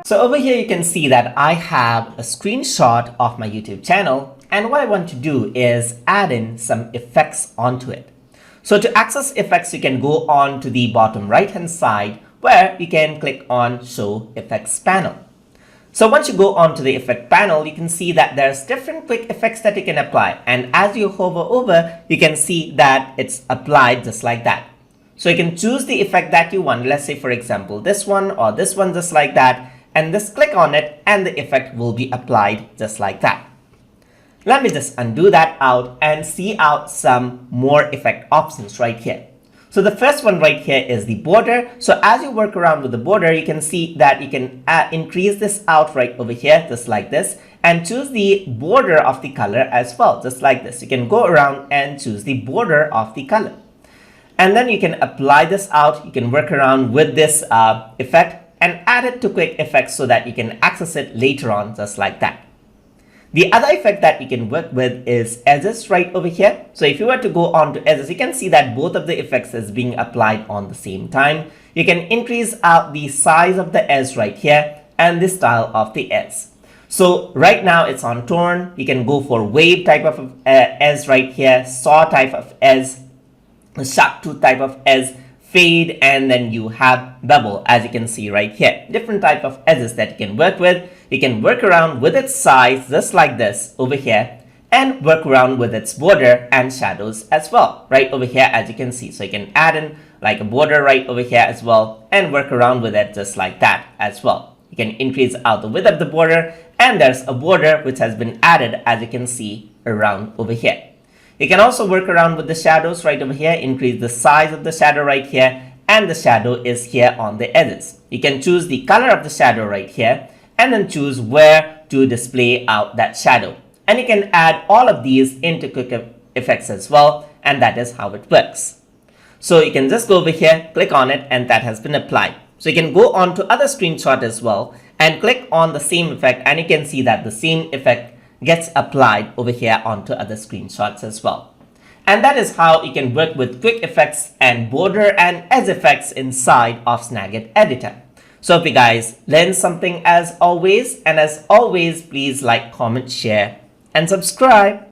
So over here you can see that I have a screenshot of my YouTube channel, and what I want to do is add in some effects onto it. So to access effects, you can go on to the bottom right hand side where you can click on Show Effects panel. So once you go on to the effect panel, you can see that there's different quick effects that you can apply, and as you hover over, you can see that it's applied just like that. So you can choose the effect that you want. Let's say for example this one or this one, just like that, and just click on it and the effect will be applied just like that. Let me just undo that out and see out some more effect options right here. So the first one right here is the border. So as you work around with the border, you can see that you can increase this out right over here just like this, and choose the border of the color as well, just like this. You can go around and choose the border of the color, and then you can apply this out. You can work around with this effect and add it to quick effects so that you can access it later on just like that. The other effect that you can work with is edges right over here. So if you were to go on to edges, you can see that both of the effects is being applied on the same time. You can increase out the size of the edge right here and the style of the edge. So right now it's on torn. You can go for wave type of edge right here, saw type of edge, sharp tooth type of edge, fade, and then you have bevel, as you can see right here. Different type of edges that you can work with. You can work around with its size just like this over here, and work around with its border and shadows as well right over here, as you can see. So you can add in like a border right over here as well and work around with it just like that as well. You can increase out the width of the border, and there's a border which has been added, as you can see, around over here. You can also work around with the shadows right over here, increase the size of the shadow right here, and the shadow is here on the edges. You can choose the color of the shadow right here, and then choose where to display out that shadow. And you can add all of these into quick effects as well, and that is how it works. So you can just go over here, click on it, and that has been applied. So you can go on to other screenshot as well and click on the same effect, and you can see that the same effect gets applied over here onto other screenshots as well. And that is how you can work with quick effects and border and edge effects inside of Snagit editor. So if you guys learned something as always, and as always, please like, comment, share, and subscribe.